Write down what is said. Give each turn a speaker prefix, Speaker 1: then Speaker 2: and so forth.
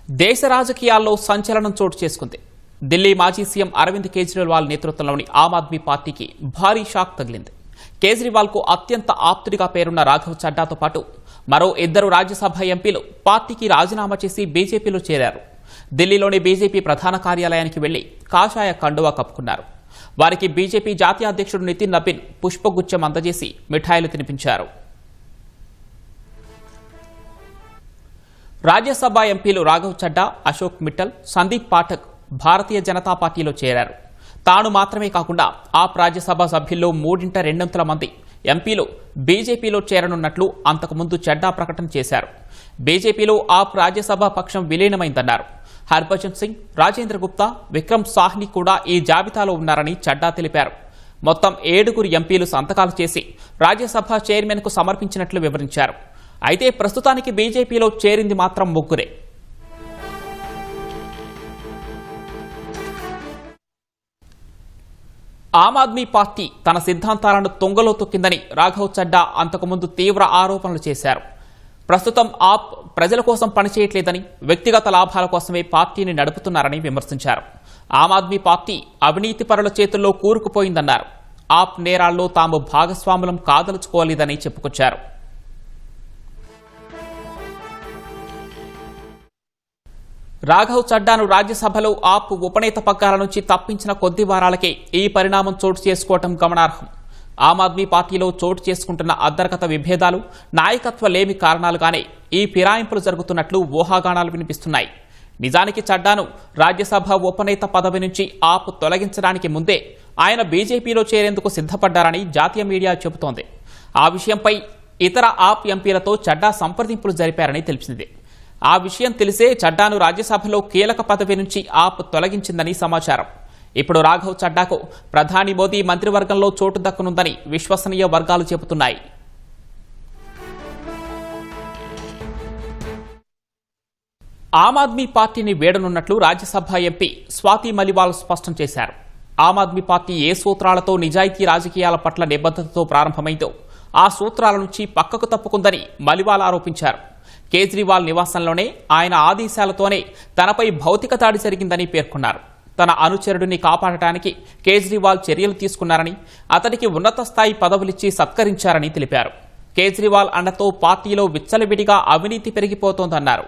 Speaker 1: దేశ రాజకీయాల్లో సంచలనం చోటు చేసుకుంది. ఢిల్లీ మాజీ సీఎం అరవింద్ కేజ్రీవాల్ నేతృత్వంలోని ఆమ్ ఆద్మీ పార్టీకి భారీ షాక్ తగిలింది. కేజ్రీవాల్కు అత్యంత ఆప్తుడిగా పేరున్న రాఘవ్ చడ్డాతో పాటు మరో 2 రాజ్యసభ ఎంపీలు పార్టీకి రాజీనామా చేసి బీజేపీలో చేరారు. ఢిల్లీలోని బీజేపీ ప్రధాన కార్యాలయానికి వెళ్లి కాషాయ కండువా కప్పుకున్నారు. వారికి బీజేపీ జాతీయ అధ్యక్షుడు నితిన్ నబీన్ పుష్పగుచ్చం అందజేసి మిఠాయిలు తినిపించారు. రాజ్యసభ ఎంపీలు రాఘవ్ చడ్డా, అశోక్ మిట్టల్, సందీప్ పాఠక్ భారతీయ జనతా పార్టీలో చేరారు. తాను మాత్రమే కాకుండా ఆప్ రాజ్యసభ సభ్యుల్లో 2/3 మంది ఎంపీలు బీజేపీలో చేరనున్నట్లు అంతకుముందు చడ్డా ప్రకటన చేశారు. బీజేపీలో ఆప్ రాజ్యసభ పక్షం విలీనమైందన్నారు. హర్భజన్ సింగ్, రాజేంద్ర గుప్తా, విక్రమ్ సాహ్ని కూడా ఈ జాబితాలో ఉన్నారని చడ్డా తెలిపారు. మొత్తం 7 ఎంపీలు సంతకాలు చేసి రాజ్యసభ చైర్మన్కు సమర్పించినట్లు వివరించారు. అయితే ప్రస్తుతానికి బీజేపీలో చేరింది మాత్రం 3. ఆమ్ ఆద్మీ పార్టీ తన సిద్ధాంతాలను తొంగలో తొక్కిందని రాఘవ్ చడ్డా అంతకుముందు తీవ్ర ఆరోపణలు చేశారు. ప్రస్తుతం ఆప్ ప్రజల కోసం పనిచేయట్లేదని, వ్యక్తిగత లాభాల కోసమే పార్టీని నడుపుతున్నారని విమర్శించారు. ఆమ్ ఆద్మీ పార్టీ అవినీతిపరుల చేతుల్లో కూరుకుపోయిందన్నారు. ఆప్ నేరాల్లో తాము భాగస్వాములం కాదలుచుకోలేదని చెప్పుకొచ్చారు. రాఘవ్ చడ్డాను రాజ్యసభలో ఆప్ ఉపనేత పగ్గాల నుంచి తప్పించిన కొద్ది వారాలకే ఈ పరిణామం చోటు చేసుకోవటం గమనార్హం. ఆమ్ ఆద్మీ పార్టీలో చోటు చేసుకుంటున్న అంతర్గత విభేదాలు, నాయకత్వ లేమి కారణాలుగానే ఈ ఫిరాయింపులు జరుగుతున్నట్లు ఊహాగానాలు వినిపిస్తున్నాయి. నిజానికి చడ్డాను రాజ్యసభ ఉపనేత పదవి నుంచి ఆప్ తొలగించడానికి ముందే ఆయన బీజేపీలో చేరేందుకు సిద్ధపడ్డారని జాతీయ మీడియా చెబుతోంది. ఆ విషయంపై ఇతర ఆప్ ఎంపీలతో చడ్డా సంప్రదింపులు జరిపారని తెలిసింది. ఆ విషయం తెలిసే చడ్డాను రాజ్యసభలో కీలక పదవి నుంచి ఆప్ తొలగించిందని సమాచారం. ఇప్పుడు రాఘవ్ చడ్డాకు ప్రధాని మోదీ మంత్రివర్గంలో చోటు దక్కనుందని విశ్వసనీయ వర్గాలు చెబుతున్నాయి. ఆమ్ ఆద్మీ పార్టీని వీడనున్నట్లు రాజ్యసభ ఎంపీ స్వాతి మలివాల్ స్పష్టం చేశారు. ఆమ్ ఆద్మీ పార్టీ ఏ సూత్రాలతో నిజాయితీ రాజకీయాల పట్ల నిబద్ధతతో ప్రారంభమైందో ఆ సూత్రాల నుంచి పక్కకు తప్పుకుందని మలివాల్ ఆరోపించారు. కేజ్రీవాల్ నివాసంలోనే ఆయన ఆదేశాలతోనే తనపై భౌతిక దాడి జరిగిందని పేర్కొన్నారు. తన అనుచరుడిని కాపాడటానికి కేజ్రీవాల్ చర్యలు తీసుకున్నారని, అతడికి ఉన్నత స్థాయి పదవులిచ్చి సత్కరించారని తెలిపారు. కేజ్రీవాల్ అండతో పార్టీలో విచ్చలవిడిగా అవినీతి పెరిగిపోతోందన్నారు.